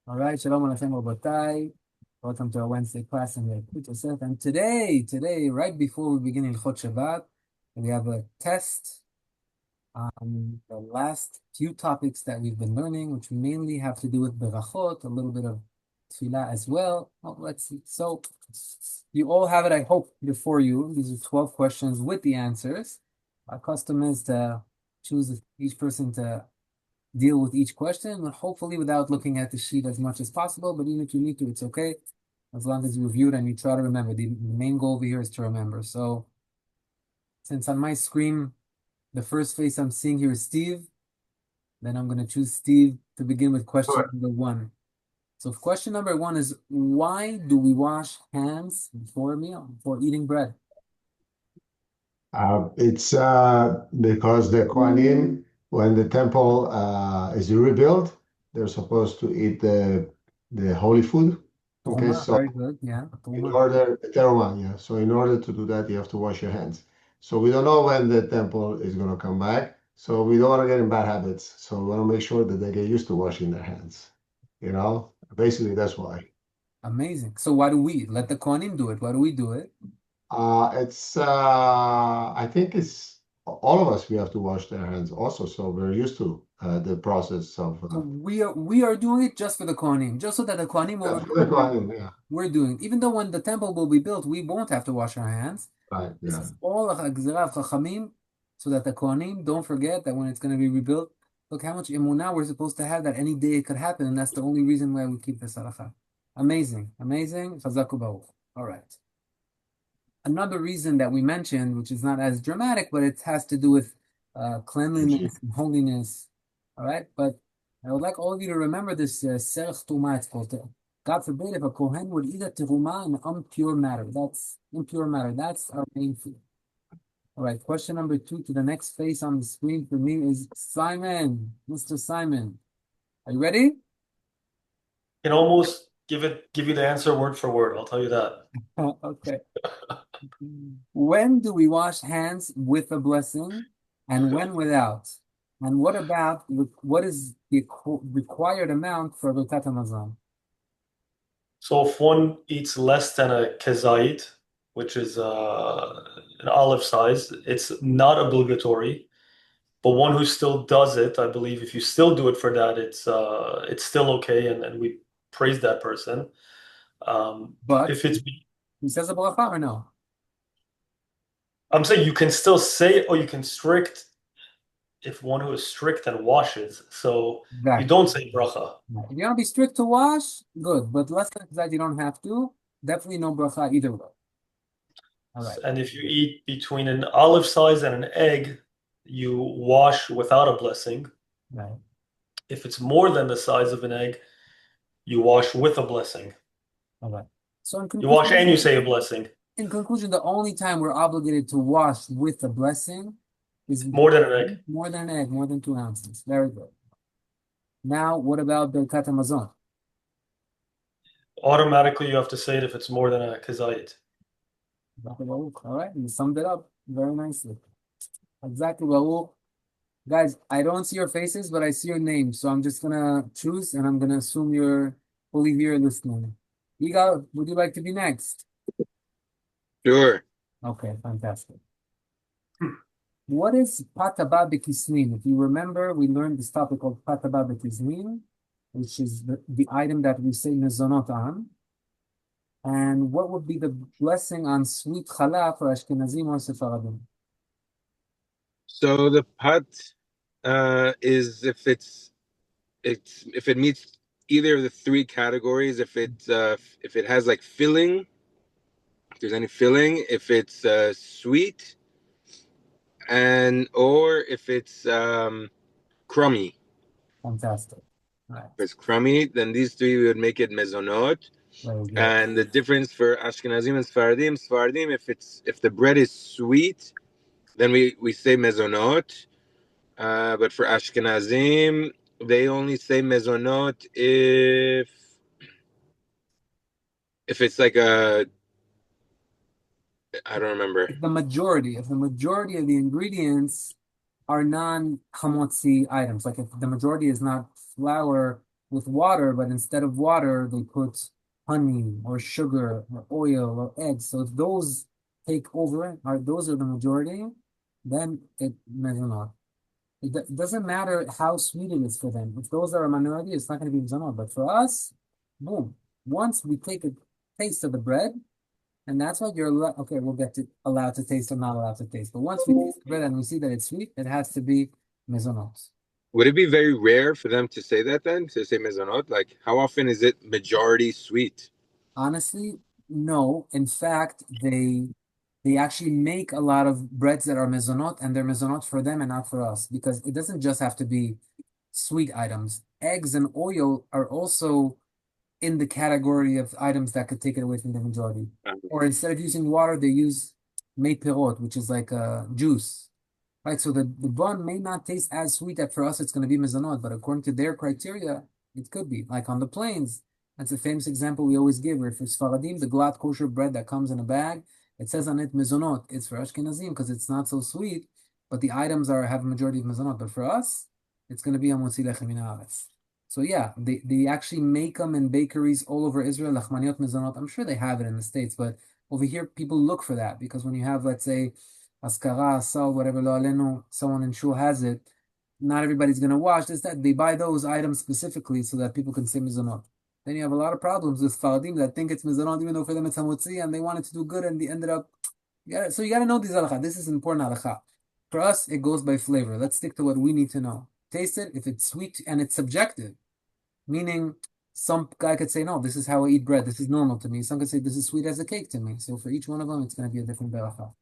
All right, Shalom Aleichem Rabotai. Welcome to our Wednesday class in Yalkut Yosef. And today, right before we begin Ilchot Shabbat, we have a test on the last few topics that we've been learning, which mainly have to do with berachot, a little bit of tefillah as well. Well, let's see. So you all have it, I hope, before you. These are 12 questions with the answers. Our custom is to choose each person to deal with each question, but hopefully without looking at the sheet as much as possible. But even if you need to, it's okay, as long as you review it and you try to remember. The main goal over here is to remember. So since on my screen, the first face I'm seeing here is Steve, then I'm going to choose Steve to begin with question Sure. number one. So question number one is, why do we wash hands before a meal, before eating bread? It's because the Kohanim, when the temple is rebuilt, they're supposed to eat the holy food. Okay, Truma, so very good. Yeah, in truma. order, teruma, yeah. So in order to do that, you have to wash your hands. So we don't know when the temple is going to come back. So we don't want to get in bad habits. So we want to make sure that they get used to washing their hands. Basically that's why. Amazing. So why do we let the Kohanim do it? Why do we do it? I think it's all of us, we have to wash their hands also. So we're used to the process of So we are doing it just for the Kohanim, just so that the Kohanim will yeah, for the remember Kohanim, yeah, we're doing it. Even though when the temple will be built, we won't have to wash our hands. right, This yeah. is all a Gzerah of Chachamim, so that the Kohanim don't forget that when it's going to be rebuilt, look how much emunah we're supposed to have that any day it could happen, and that's the only reason why we keep this halacha. Amazing, amazing. Chazaku baruch. All right. Another reason that we mentioned, which is not as dramatic, but it has to do with cleanliness and holiness. All right, but I would like all of you to remember this serach tuma. It's called. God forbid if a kohen would eat a teruma in impure matter. That's impure matter. That's our main food. All right, question number two to the next face on the screen for me is Simon, Mr. Simon. Are you ready? Can almost give you the answer word for word. I'll tell you that. Okay. When do we wash hands with a blessing and when without? And what about what is the required amount for Birkat Hamazon? So if one eats less than a kezait, which is an olive size, it's not obligatory. But one who still does it, I believe, if you still do it for that, it's still okay, and we praise that person. But If it's, he says a bracha or no? I'm saying you can still say, or you can strict if one who is strict and washes. So you Exactly. don't say bracha. If you want to be strict to wash, good. But less than that, you don't have to. Definitely no bracha either way. All right. And if you eat between an olive size and an egg, you wash without a blessing. Right. If it's more than the size of an egg, you wash with a blessing. All right. So You wash and you say a blessing. in conclusion, the only time we're obligated to wash with a blessing is More than an egg. more than an egg, more than 2 ounces. Very good. Now, what about Birkat Hamazon? Automatically, you have to say it if it's more than a kazayit. All right, you summed it up very nicely. Exactly, Raul. Guys, I don't see your faces, but I see your names. So I'm just gonna choose and I'm gonna assume you're fully here listening. Yigal, would you like to be next? Sure. Okay, fantastic. What is pataba bekisnin? If you remember, we learned this topic called pataba bekisnin, which is the item that we say mezonot on. And what would be the blessing on sweet challah for Ashkenazim or Sephardim? So the pot is if if it meets either of the three categories, if it has like filling, if there's any filling, if it's sweet, and or if it's crummy. Fantastic. Right. If it's crummy, then these three we would make it mezonot. Very good. And the difference for Ashkenazim and Sephardim, if the bread is sweet, then we say mezonot. But for Ashkenazim, they only say mezonot if it's like I don't remember. If the majority of the ingredients are non-chamotzi items, like if the majority is not flour with water, but instead of water, they put honey or sugar or oil or eggs. So if those take over, or those are the majority, then it mezonot. It doesn't matter how sweet it is for them. If those are a minority, it's not going to be mezonot. But for us, boom. Once we take a taste of the bread, and that's what you're okay, we'll get to allowed to taste or not allowed to taste. But once we taste the bread and we see that it's sweet, it has to be mezonot. Would it be very rare for them to say that then? To say mezonot? Like, how often is it majority sweet? Honestly, no. In fact, they actually make a lot of breads that are mezonot, and they're mezonot for them and not for us, because it doesn't just have to be sweet items. Eggs and oil are also in the category of items that could take it away from the majority. Or instead of using water, they use mei perot, which is like a juice. Right, so the bun may not taste as sweet that for us it's going to be mezonot, but according to their criteria, it could be. Like on the plains, that's a famous example we always give, where for Sfaradim, the glatt kosher bread that comes in a bag, it says on it mezonot. It's for Ashkenazim because it's not so sweet, but the items have a majority of mezonot. But for us, it's going to be amotzi lechem min haaretz. So yeah, they actually make them in bakeries all over Israel, lachmaniot mezonot. I'm sure they have it in the States, but over here people look for that because when you have, let's say, Askara, Asal, whatever, lo alenu, someone in shul has it, not everybody's going to wash this, that. They buy those items specifically so that people can say mizonot. Then you have a lot of problems with Faradim that think it's mizonot, even though for them it's hamotzi, and they wanted to do good, and they ended up, so you got to know these halakha. This is important halakha. For us, it goes by flavor. Let's stick to what we need to know. Taste it. If it's sweet, and it's subjective, meaning some guy could say, no, this is how I eat bread. This is normal to me. Some could say, this is sweet as a cake to me. So for each one of them, it's going to be a different beracha.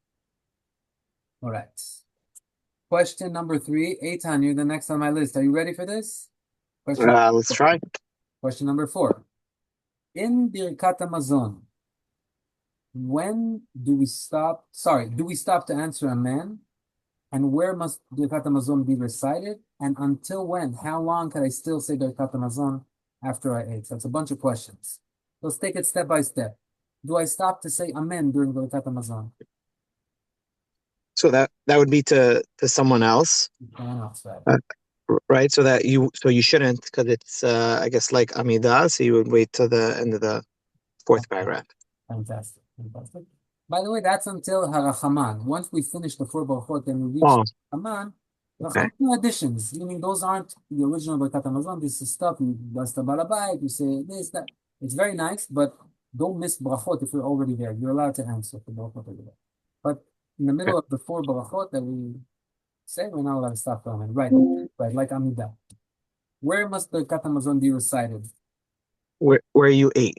All right. Question number 3. Eitan, you're the next on my list. Are you ready for this? Let's try. Question number 4. In Birkat Hamazon, when do we stop? Sorry, do we stop to answer amen? And where must Birkat Hamazon be recited? And until when? How long can I still say Birkat Hamazon after I ate? So that's a bunch of questions. Let's take it step by step. Do I stop to say amen during Birkat Hamazon? So that would be to someone else, Right. right? So you shouldn't, because it's I guess like Amidah, so you would wait till the end of the 4th paragraph. Fantastic. By the way, that's until Harachaman. Once we finish the 4 Barachot and we reach Haman, Okay. no additions, meaning those aren't the original Birkat Hamazon. This is stuff, you bust the balabait, you say this, that. It's very nice, but don't miss Barachot if you're already there. You're allowed to answer for Barachot over there. But in the middle of the 4 Barachot that we say, we're not allowed to stop from it. Right, like Amidah. Where must Birkat Hamazon be recited? Where you ate.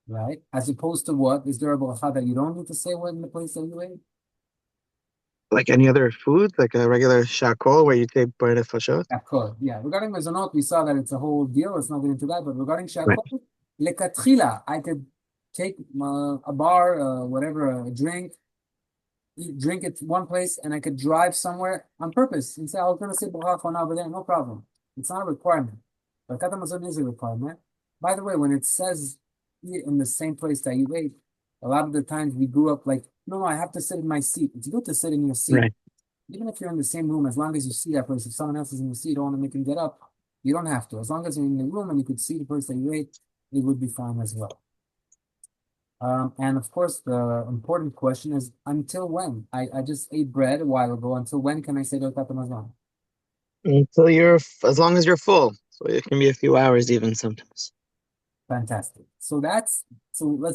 Right? As opposed to what? Is there a bracha that you don't need to say what in the place that you ate? Like any other food, like a regular shakol where you take bread of fashot? Shakol, yeah. Regarding mezonot, we saw that it's a whole deal. Let's not get into that. But regarding shakol, Right. lekatchila, I could take a bar, whatever, a drink it one place, and I could drive somewhere on purpose and say, I was going to say bracha over there, no problem. It's not a requirement. But Birkat Hamazon is a requirement. By the way, when it says eat in the same place that you ate, a lot of the times we grew up like, no, I have to sit in my seat. It's good to sit in your seat. Right. Even if you're in the same room, as long as you see that place, if someone else is in the seat, you don't want to make him get up, you don't have to. As long as you're in the room and you could see the place that you ate, it would be fine as well. And of course, the important question is, until when? I just ate bread a while ago. Until when can I say Birkat Hamazon? Until as long as you're full. So it can be a few hours even sometimes. Fantastic. So let's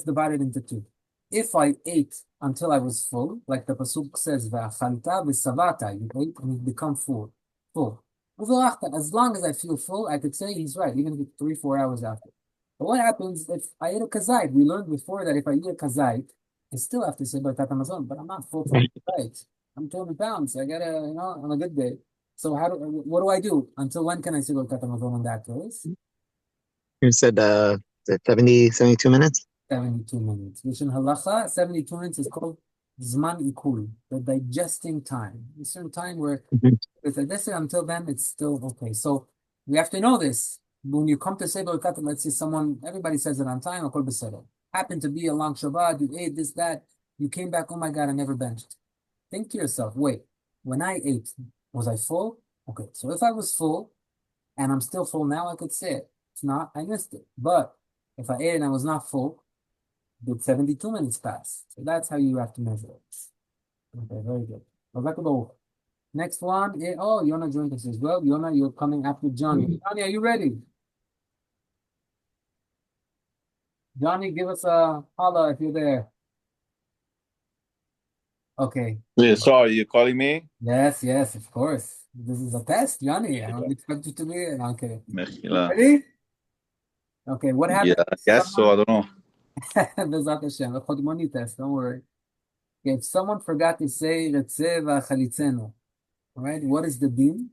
divide it into 2. If I ate until I was full, like the pasuk says, "V'achalta v'savata," you ate and you become full. As long as I feel full, I could say he's right, even if it's 3-4 hours after. But what happens if I ate a kazait? We learned before that if I eat a kazait, I still have to say Birkat Hamazon, but I'm not full from kazait. I'm 20 pounds. I gotta, on a good day. So what do I do? Until when can I say Birkat Hamazon in that case? You said 70, 72 minutes? 72 minutes. Which in halacha, 72 minutes is called zman ikul, the digesting time. A certain time where if I digest it until then, it's still okay. So we have to know this. When you come to say Birkat, let's say everybody says it on time, or happened to be a long Shabbat, you ate this, that, you came back, oh my God, I never benched. Think to yourself, wait, when I ate, was I full? Okay, so if I was full, and I'm still full now, I could say it. It's not, I missed it. But if I ate and I was not full, did 72 minutes pass? So that's how you have to measure it. Okay, very good. Next one is, oh, Yona joined us as well. Yona, you're coming after Johnny. Johnny, are you ready? Johnny, give us a holla if you're there. Okay. Yeah, sorry, you're calling me? Yes, yes, of course. This is a test, Johnny. I don't expect you to be. Okay. Mechila. Ready? Okay, what happened? Yeah, I guess so. I don't know. Bezat Hashem, a chodmoni test, don't worry. Okay, if someone forgot to say Retzeh v'achalitzenu, all right, what is the din?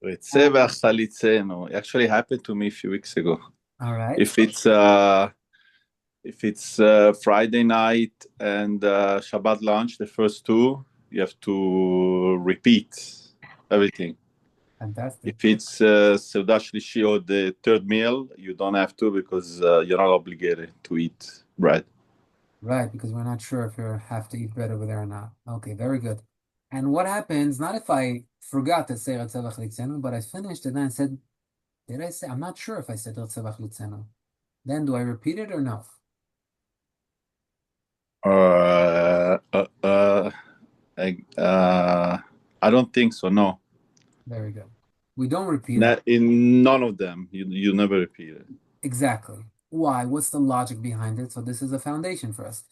Retzeh v'achalitzenu. Actually happened to me a few weeks ago. All right. If it's Friday night and Shabbat lunch, the first two, you have to repeat everything. Fantastic. If it's Seudah Shlishi or the third meal, you don't have to because you're not obligated to eat bread. Right, because we're not sure if you have to eat bread over there or not. Okay, very good. And what happens, not if I forgot to say Retzeh v'achalitzenu, but I finished and then I said, did I say? I'm not sure if I said Retzeh v'achalitzenu. Then do I repeat it or no? I don't think so, no. Very good. We don't repeat it. In none of them, you never repeat it. Exactly. Why? What's the logic behind it? So this is a foundation for us.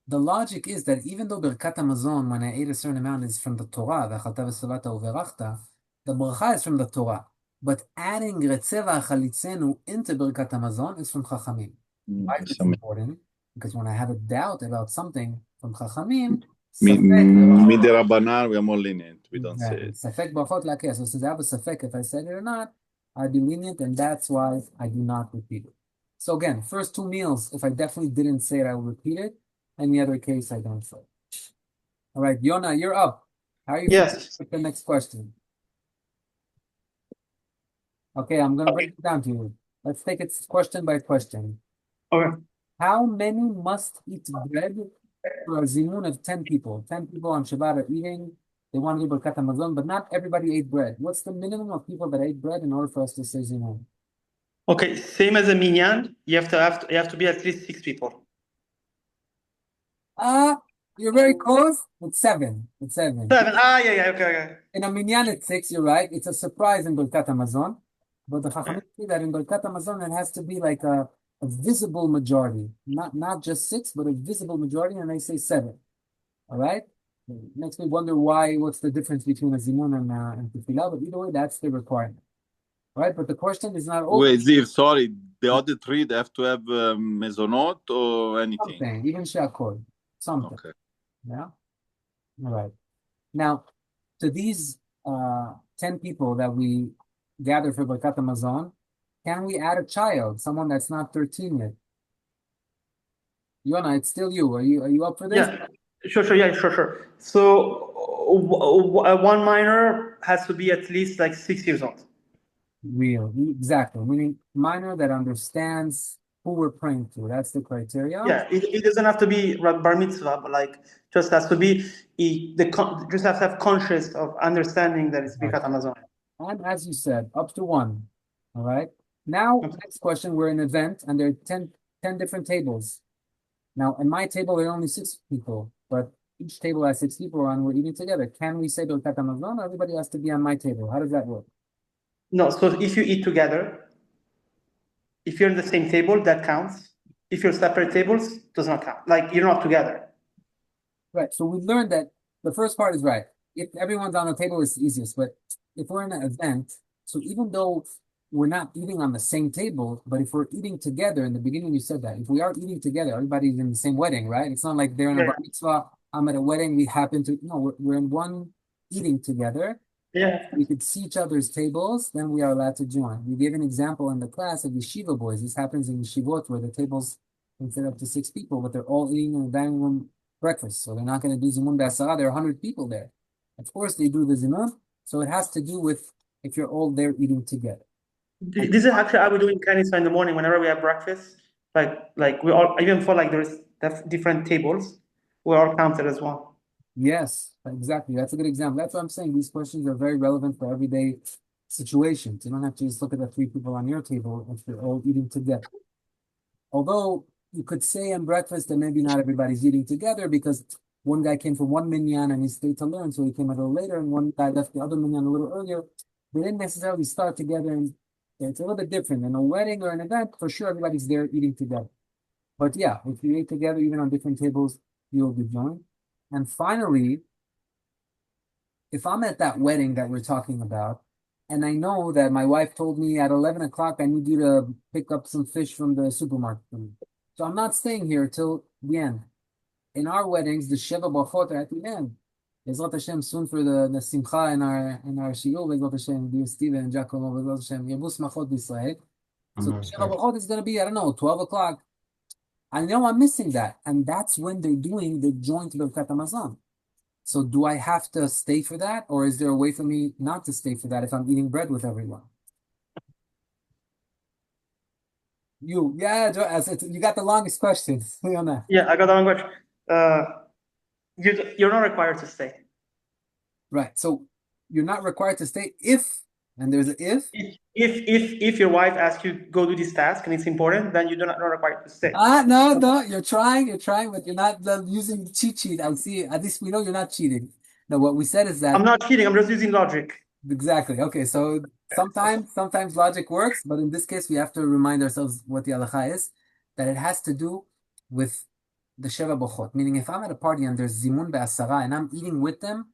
The logic is that even though Birkat HaMazon, when I ate a certain amount, is from the Torah, v'achalta v'savata u'verachta, the bracha is from the Torah. But adding Retzeh v'achalitzenu into Birkat HaMazon is from Chachamim. Why is it important? Because when I have a doubt about something from Chachamim, Midirabanan, we are more lenient. We don't say it. Safek brachot lakeh. So since I have a safek if I said it or not, I'd be lenient, and that's why I do not repeat it. So again, first two meals, if I definitely didn't say it, I will repeat it. Any other case, I don't say. All right, Yona, you're up. How are you feeling with the next question? Okay, I'm going to break it down to you. Let's take it question by question. Okay. How many must eat bread for a zimun of 10 people? 10 people on Shabbat are eating. They want to do Birkat HaMazon, but not everybody ate bread. What's the minimum of people that ate bread in order for us to say zimun? Okay, same as a minyan. You have to be at least 6 people. You're very close. It's 7. It's 7. 7. Okay. In a minyan, it's 6. You're right. It's a surprise in Birkat HaMazon, but the Chachamim say that in Birkat HaMazon it has to be like a visible majority, not just 6, but a visible majority, and they say 7. All right. It makes me wonder what's the difference between a zimun and tefillah, but either way, that's the requirement. All right, but the question is not over. Wait, Ziv, sorry. The other 3, they have to have mezonot or anything? Something, even shakol. Something. Okay. Yeah. All right. Now, to these 10 people that we gather for Birkat HaMazon, can we add a child, someone that's not 13 yet? Yona, it's still you. Are you up for this? Yeah. Sure. So one minor has to be at least like 6 years old. Exactly. Meaning minor that understands who we're praying to. That's the criteria. Yeah, it doesn't have to be bar mitzvah, but like just has to be just has to have conscious of understanding that it's Birkat HaMazon. And as you said, up to 1. All right. Now, next question. We're in an event, and there are 10 different tables. Now, in my table, there are only 6 people, but each table has 6 people on. We're eating together. Can we say Birkat HaMazon, or everybody has to be on my table? How does that work? No, so if you eat together, if you're in the same table, that counts. If you're separate tables, does not count. Like you're not together. Right. So we learned that the first part is right. If everyone's on the table, it's the easiest. But if we're in an event, so even though we're not eating on the same table, but if we're eating together, in the beginning you said that, if we are eating together, everybody's in the same wedding, right? It's not like they're in a bar mitzvah, I'm at a wedding, we happen to, no, we're in one eating together. Yeah. We could see each other's tables, then we are allowed to join. We gave an example in the class of yeshiva boys. This happens in yeshivot where the tables can fit up to 6 people, but they're all eating in the dining room breakfast. So they're not going to do zimun b'asara. There are 100 people there. Of course they do the zimun. So it has to do with if you're all there eating together. This is actually how we do in Kanisa in the morning whenever we have breakfast. Like we all, even for like there's different tables, we're all counted as one. Yes, exactly. That's a good example. That's what I'm saying. These questions are very relevant for everyday situations. You don't have to just look at the three people on your table if they're all eating together. Although you could say in breakfast that maybe not everybody's eating together because one guy came from one minyan and he stayed to learn, so he came a little later, and one guy left the other minyan a little earlier. They didn't necessarily start together, and it's a little bit different. In a wedding or an event, for sure, everybody's there eating together. But yeah, if you eat together, even on different tables, you'll be joined. And finally, if I'm at that wedding that we're talking about, and I know that my wife told me at 11 o'clock, I need you to pick up some fish from the supermarket for me. So I'm not staying here till the end. In our weddings, the Sheva Brachot are at the end. Bezrat Hashem, soon for the Simcha in our shiur, Bezrat Hashem, dear Steven and Giacomo, Bezrat Hashem, Yebus Machot B'Yisrael. So the Sheva Brachot is going to be, I don't know, 12 o'clock. I know I'm missing that. And that's when they're doing the joint Birkat Hamazon. So do I have to stay for that? Or is there a way for me not to stay for that if I'm eating bread with everyone? You got the longest question. Yeah, I got the long question. You're not required to stay. Right. So you're not required to stay if, and there's an if. If your wife asks you go do this task and it's important, then you're not required to stay. No, you're trying, but you're not using the cheat sheet. I see. At least we know you're not cheating. No, what we said is that I'm not cheating. I'm just using logic. Exactly. Okay. So sometimes logic works, but in this case, we have to remind ourselves what the halacha is, that it has to do with the Sheva Bochot. Meaning, if I'm at a party and there's Zimun Be'asara and I'm eating with them,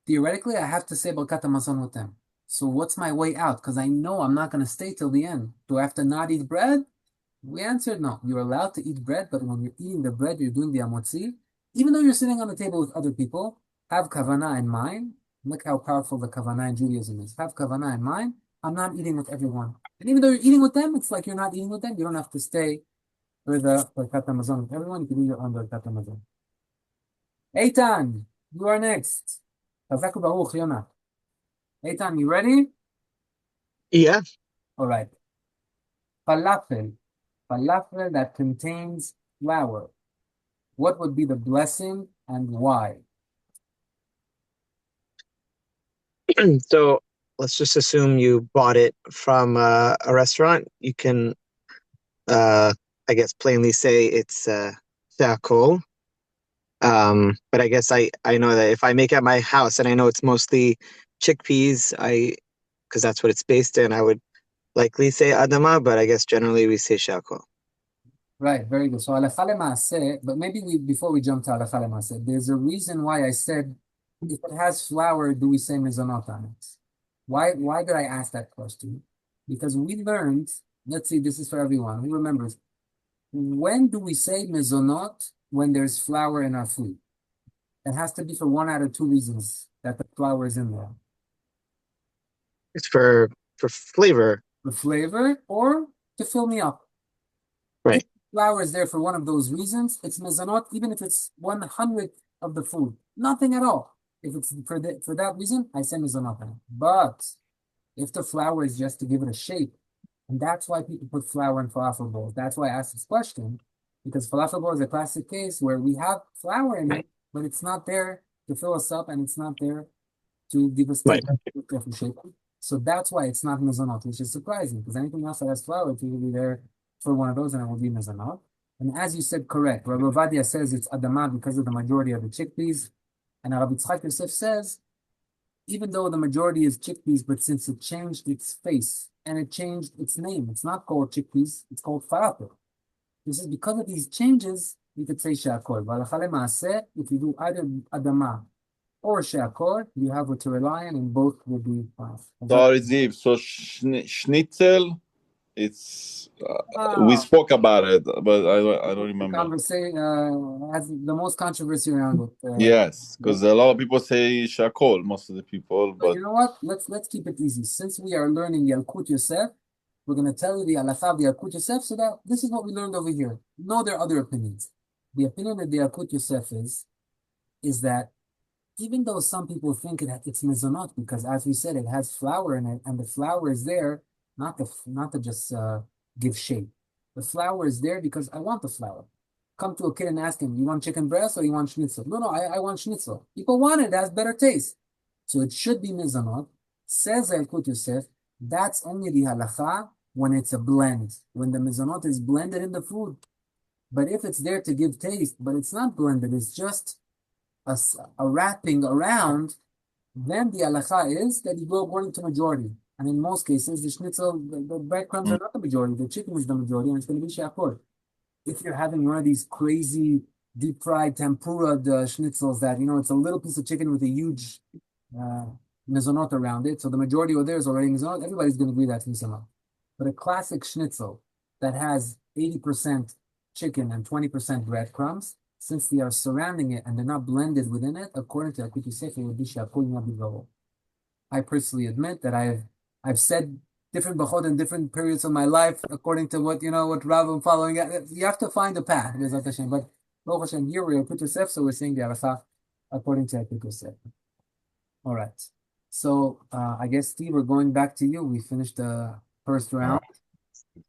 theoretically, I have to say Birkat Hamazon with them. So what's my way out? Because I know I'm not going to stay till the end. Do I have to not eat bread? We answered no. You're allowed to eat bread, but when you're eating the bread, you're doing the amotzi. Even though you're sitting on the table with other people, have kavanah in mind. Look how powerful the kavanah in Judaism is. Have kavanah in mind. I'm not eating with everyone. And even though you're eating with them, it's like you're not eating with them. You don't have to stay for the Birkat Hamazon with everyone. You can do your own Birkat Hamazon. Eitan, you are next. Chazak u'baruch, Yonah. Eitan, you ready? Yeah. All right. Falafel that contains flour. What would be the blessing and why? So let's just assume you bought it from a restaurant. You can, I guess, plainly say it's she'akol. But I guess I know that if I make it at my house and I know it's mostly chickpeas, because that's what it's based in, I would likely say adama, but I guess generally we say she'akol. Right, very good. So halacha lema'aseh, but maybe before we jump to halacha lema'aseh, there's a reason why I said if it has flour, do we say mezonot on it? Why did I ask that question? Because we learned, let's see, this is for everyone who remembers, when do we say mezonot when there's flour in our food? It has to be for one out of two reasons that the flour is in there. It's for flavor. For flavor or to fill me up. Right. If flour is there for one of those reasons, it's mezonot, even if it's 1/100th of the food. Nothing at all. If it's for that reason, I say mezonot. But if the flour is just to give it a shape, and that's why people put flour in falafel bowls. That's why I asked this question, because falafel bowl is a classic case where we have flour in it, but it's not there to fill us up, and it's not there to give us Right. different shape. So that's why it's not mezonot, which is surprising, because anything else that has flour, it's usually there for one of those, and it will be mezonot. And as you said, correct. Rabbi Ovadia says it's adama because of the majority of the chickpeas, and Rabbi Yalkut Yosef says, even though the majority is chickpeas, but since it changed its face and it changed its name, it's not called chickpeas, it's called falafel. This is because of these changes, we could say she'akol. Halacha lema'aseh, if you do either adama or she'akol, you have what to rely on, and both will be fine. Sorry, Ziv. So schnitzel, it's we spoke about it, but I don't remember. Conversation has the most controversy around it. Yes, because a lot of people say shakol, most of the people. But you know what? Let's keep it easy. Since we are learning Yalkut Yosef, we're going to tell you the halacha of the Yalkut Yosef, so that this is what we learned over here. No, there are other opinions. The opinion of the Yalkut Yosef is that even though some people think it's mezonot, because as we said, it has flour in it, and the flour is there not to just give shape. The flour is there because I want the flour. Come to a kid and ask him, you want chicken breast or you want schnitzel? No, I want schnitzel. People want it. It has better taste. So it should be mezonot. Says Yalkut Yosef, that's only the halacha when it's a blend, when the mezonot is blended in the food. But if it's there to give taste, but it's not blended, it's just a wrapping around, then the halacha is that you go according to majority. And in most cases, the schnitzel, the breadcrumbs are not the majority, the chicken is the majority, and it's going to be shakor. If you're having one of these crazy deep fried tempura schnitzels that, it's a little piece of chicken with a huge mezonot around it, so the majority of there is already mezonot, everybody's going to agree that's mezonot. But a classic schnitzel that has 80% chicken and 20% breadcrumbs, since they are surrounding it and they're not blended within it, according to Yalkut Yosef, it would be shakul nabigavo. I personally admit that I've said different bachot in different periods of my life, according to what Rav I'm following. You have to find a path, but Baruch Hashem, here we're Yalkut Yosef, so we're saying the halacha according to Yalkut Yosef. All right. So I guess, Steve, we're going back to you. We finished the first round.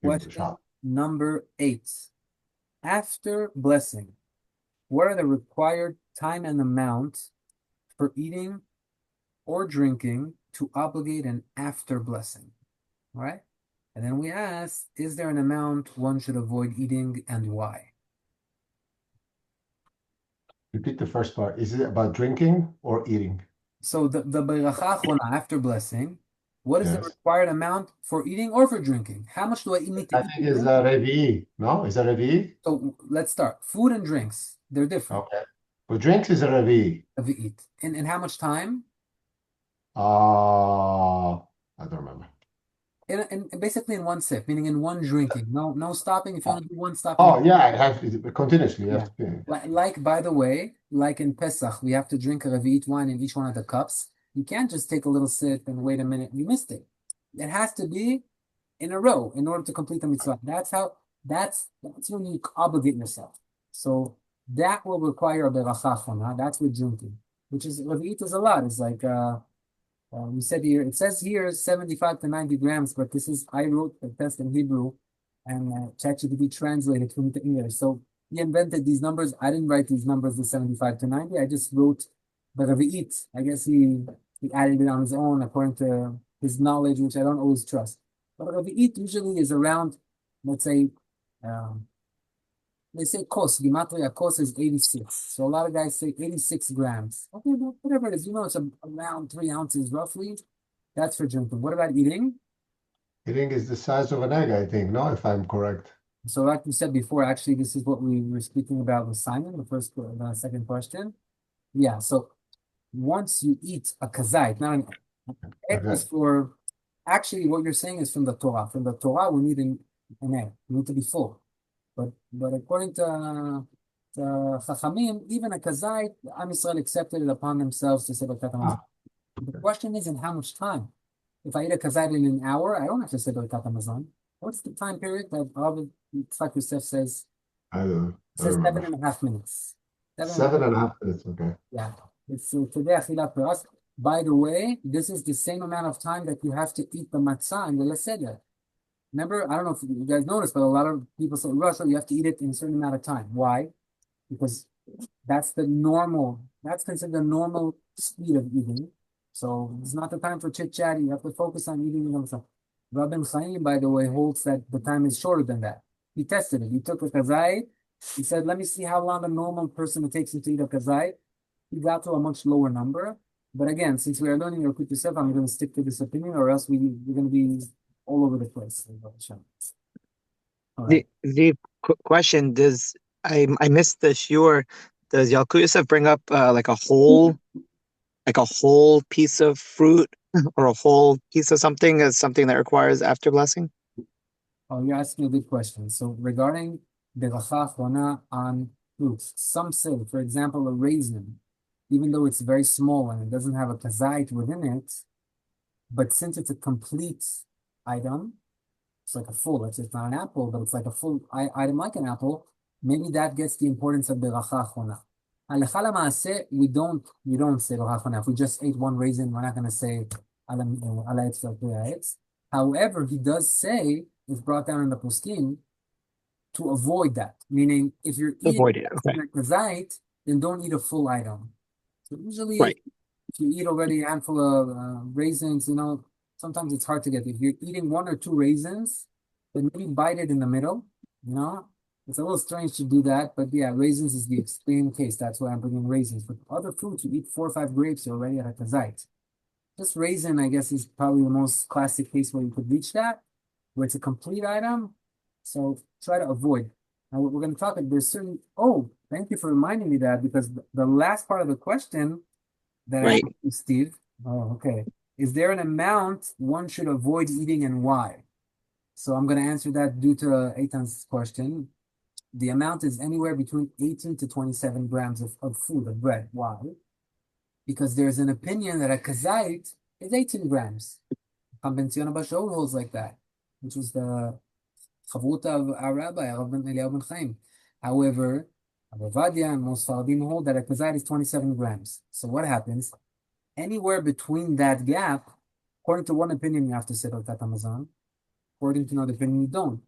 Question number 8. After blessing, what are the required time and amount for eating or drinking to obligate an after blessing? All right. And then we ask, is there an amount one should avoid eating and why? Repeat the first part. Is it about drinking or eating? So the beracha achona, after blessing, what is the Yes. required amount for eating or for drinking? How much do I need to I eat? think it's a revi. No, is a revi? So let's start. Food and drinks, they're different. Okay. For drinks is a revi. Of eat. In how much time? I don't remember. In basically in one sip, meaning in one drinking. No stopping. If you want to do one stopping. Oh yeah, I have continuously. Yeah. Like by the way, like in Pesach, we have to drink a revi'it wine in each one of the cups. You can't just take a little sip and wait a minute. You missed it. It has to be in a row in order to complete the mitzvah. That's when you obligate yourself. So that will require a beracha achona. That's with drinking, which is revi'it is a lot. It's like we said here. It says here 75 to 90 grams, but I wrote the test in Hebrew, and ChatGPT translated from to English. So he invented these numbers. I didn't write these numbers, the 75 to 90. I just wrote the revi'it. I guess he added it on his own according to his knowledge, which I don't always trust. But revi'it usually is around, let's say, they say kos, gematria kos is 86. So a lot of guys say 86 grams. Okay, well, whatever it is, it's around 3 ounces roughly. That's for drinking. What about eating? Eating is the size of an egg, I think, no, if I'm correct. So like we said before, actually, this is what we were speaking about with Simon, the second question. Yeah, so once you eat a kazait, not an egg is for, actually what you're saying is from the Torah. From the Torah, we need an egg. We need to be full. But according to Chachamim, even a kazait, Am Yisrael accepted it upon themselves to say Birkat Hamazon. The question is in how much time. If I eat a kazait in an hour, I don't have to say Birkat Hamazon. What's the time period that Yalkut Yosef says? I don't know. It says 7.5 minutes. 7.5 minutes, okay. Yeah. It's today achila for us. By the way, this is the same amount of time that you have to eat the matzah and the leseder. Remember, I don't know if you guys noticed, but a lot of people say, Russia, you have to eat it in a certain amount of time. Why? Because that's considered the normal speed of eating. So it's not the time for chit-chat. You have to focus on eating the matzah. Rabbi Chaim, by the way, holds that the time is shorter than that. He tested it. He took a kazait. He said, let me see how long a normal person it takes him to eat a kazait. He got to a much lower number. But again, since we are learning Yalkut Yosef, I'm going to stick to this opinion, or else we're going to be all over the place. Right. The question, I missed the shiur. Does Yalkut Yosef bring up like a whole piece of fruit or a whole piece of something as something that requires after blessing? Oh, you're asking a good question. So regarding the beracha achona on fruits, some say, for example, a raisin, even though it's very small and it doesn't have a kazait within it, but since it's a complete item, it's like it's not an apple, but it's like a full item like an apple, maybe that gets the importance of beracha achona. Halacha l'maaseh, we don't say beracha achona. If we just ate one raisin, we're not going to say ala etz v'al. However, he does say, it's brought down in the poskim, to avoid that. Meaning, if you're eating kazait, then don't eat a full item. So usually, if you eat already a handful of raisins, you know, sometimes it's hard to get. If you're eating one or two raisins, then maybe bite it in the middle, you know? It's a little strange to do that, but yeah, raisins is the extreme case. That's why I'm bringing raisins. But other fruits, you eat 4 or 5 grapes, you're already at a kazait. Just raisin, I guess, is probably the most classic case where you could reach that, where it's a complete item. So try to avoid. Now we're going to talk. There's certain. Oh, thank you for reminding me that, because the last part of the question that I Right. asked you, Steve. Oh, okay. Is there an amount one should avoid eating and why? So I'm going to answer that due to Eitan's question. The amount is anywhere between 18 to 27 grams of food, of bread. Why? Because there's an opinion that a kazait is 18 grams. Convention Bashol holds like that, which was the chavruta of our rabbi, Rav ben Eliyahu ben Chaim. However, Avadia and most Faradim hold that a kazait is 27 grams. So what happens? Anywhere between that gap, according to one opinion, you have to say Birkat Hamazon. According to another opinion, you don't.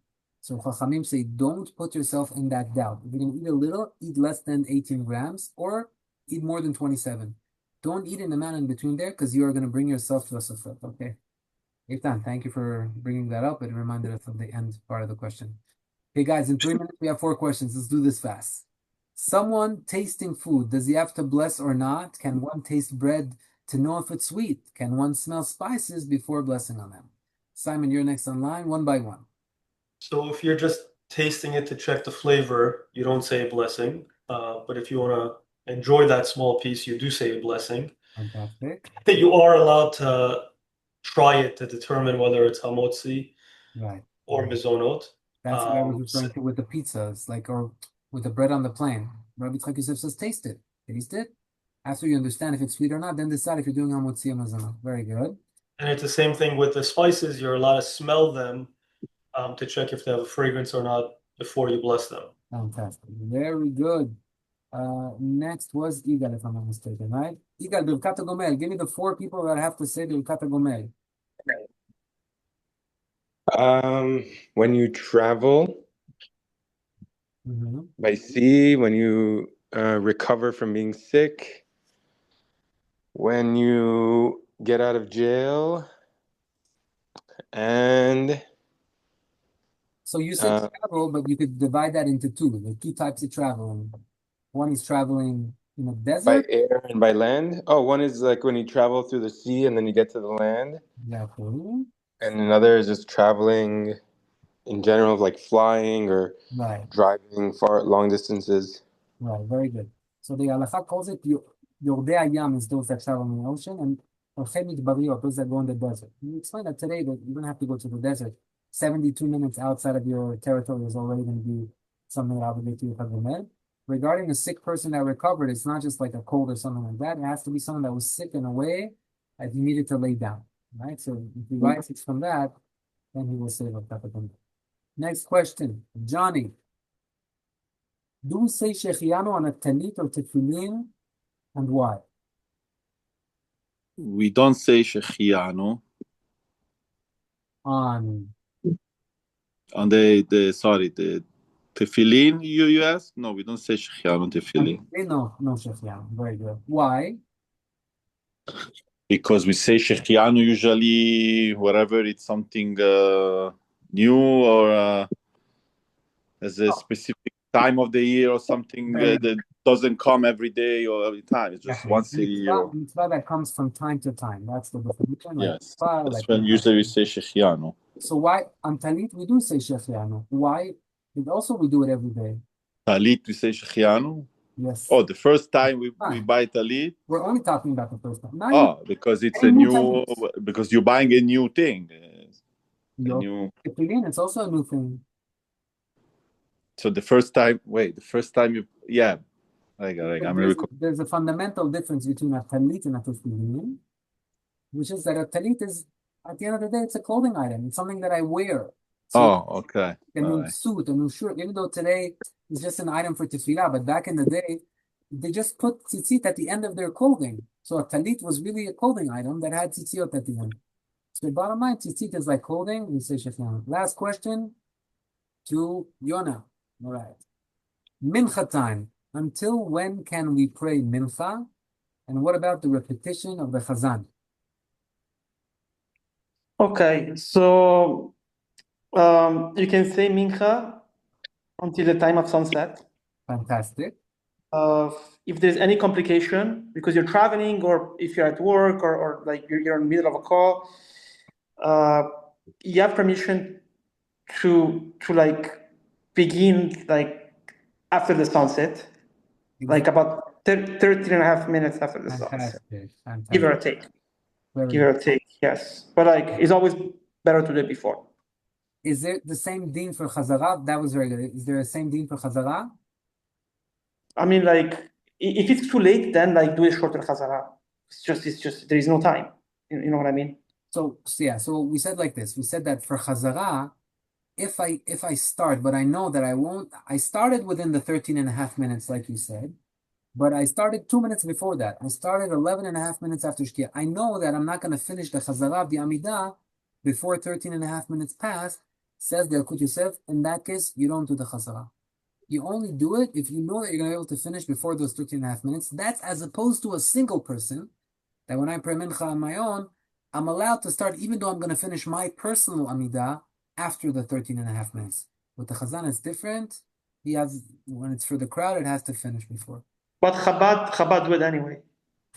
So Chachamim say, don't put yourself in that doubt. If you're going to eat a little, eat less than 18 grams, or eat more than 27. Don't eat an amount in between there, because you are going to bring yourself to a safek, okay? Eitan, thank you for bringing that up. It reminded us of the end part of the question. Okay, guys, in 3 minutes, we have 4 questions. Let's do this fast. Someone tasting food, does he have to bless or not? Can one taste bread to know if it's sweet? Can one smell spices before blessing on them? Simon, you're next on line, one by one. So if you're just tasting it to check the flavor, you don't say a blessing. But if you want to enjoy that small piece, you do say a blessing. Fantastic. You are allowed to try it to determine whether it's hamotzi Right. or mizonot. That's what I was referring to with the pizza. It's like, or with the bread on the plane. Rabbi Yalkut Yosef says, taste it. Taste it. After you understand if it's sweet or not, then decide if you're doing hamotzi or mazana. Very good. And it's the same thing with the spices. You're allowed to smell them to check if they have a fragrance or not before you bless them. Fantastic. Very good. Next was Igal, if I'm not mistaken, right? Igal, Birkat Gomel. Give me the 4 people that have to say Birkat Gomel. When you travel by sea, when you recover from being sick, when you get out of jail, and So you said travel, but you could divide that into 2. There are 2 types of traveling. One is traveling in a by desert. air and by land. Oh, one is like when you travel through the sea and then you get to the land, Exactly. and another is just traveling in general, like flying or Right. driving far long distances. Right. Very good. So the Halakha calls it Yordei Hayam, is those that travel in the ocean, and Orchei Midbariyot, those that go in the desert. You explain that today that you don't have to go to the desert. 72 minutes outside of your territory is already going to be something that obligates you to have. Regarding a sick person that recovered, it's not just like a cold or something like that. It has to be someone that was sick in a way that he needed to lay down. Right? So if he rises from that, then he will save a Kappa. Next question. Johnny. Do we say Shechianu on a talit or tefillin, and why? We don't say Shechianu On on the tefillin. You asked? No, we don't say Shechianu on tefillin no Shechianu. Very good. Why? because we say Shechianu usually wherever it's something new or as a specific time of the year or something that doesn't come every day or every time. It's just once a year. Mitzvah that comes from time to time. That's the definition. Like Yes, mitzvah, that's like when usually we say Shechianu. So why on talit we do say Shechianu? Why? And also we do it every day. Talit, we say Shechianu. Yes. Oh, the first time we buy talit. We're only talking about the first time. Oh, because it's a new, because you're buying a new thing. It's also a new thing. So the first time you, yeah. There's a fundamental difference between a talit and a tefillin, which is that a talit is, at the end of the day, it's a clothing item. It's something that I wear. So okay. A new suit, a new shirt. Even though today it's just an item for tefillah, but back in the day, they just put tzitzit at the end of their clothing. So a talit was really a clothing item that had tzitzit at the end. So the bottom line, tzitzit is like clothing. We say shechianu. Last question to Yona. All right. Mincha time. Until when can we pray mincha? And what about the repetition of the chazan? Okay, so you can say mincha until the time of sunset. Fantastic. If there's any complication because you're traveling or if you're at work or like you're in the middle of a call, you have permission to like begin like after the sunset, like about 13 and a half minutes after the sunset, Fantastic. give or take. Very Give or take, yes. But like it's always better to do it before. Is there the same deen for chazara? That was very good. Is there the same deen for chazara? I mean, like if it's too late, then like do a shorter chazara. It's just there is no time. You know what I mean? So yeah, so we said like this. We said that for chazara, if I start, but I know that I won't, I started within the 13 and a half minutes, like you said, but I started 2 minutes before that. I started 11 and a half minutes after Shkia. I know that I'm not going to finish the chazara of the Amidah before 13 and a half minutes pass, says the Yalkut Yosef. In that case, you don't do the chazara. You only do it if you know that you're going to be able to finish before those 13 and a half minutes. That's as opposed to a single person, that when I pray mincha on my own, I'm allowed to start, even though I'm going to finish my personal Amidah after the 13 and a half minutes. With the chazan, it's different. He has, when it's for the crowd, it has to finish before. But Chabad do it anyway.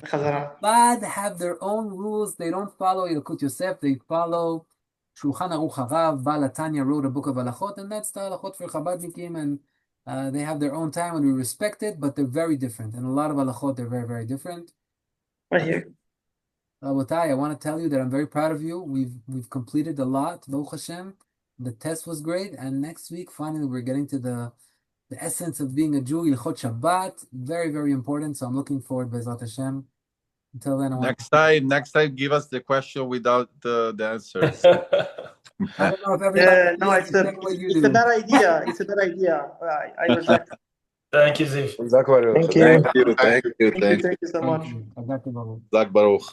Chazara. Chabad have their own rules. They don't follow Yalkut Yosef. They follow Shulchan Aruch Harav. Baal HaTanya wrote a book of halachot, and that's the halachot for Chabadnikim, and they have their own time, and we respect it, but they're very different. And a lot of halachot, they're very, very different. Right here. Rabotai, I want to tell you that I'm very proud of you. We've completed a lot, Baruch Hashem. The test was great, and next week, finally, we're getting to the essence of being a Jew, Yalkut Shabbat. Very, very important. So I'm looking forward, Bezrat Hashem. Until then, next time, give us the question without the answers. I don't know if everybody. No, it's a bad idea. It's a bad idea. I reject. Thank you, Ziv. Thank you. Thank you. Thank you so much. Thank you. Zak Baruch.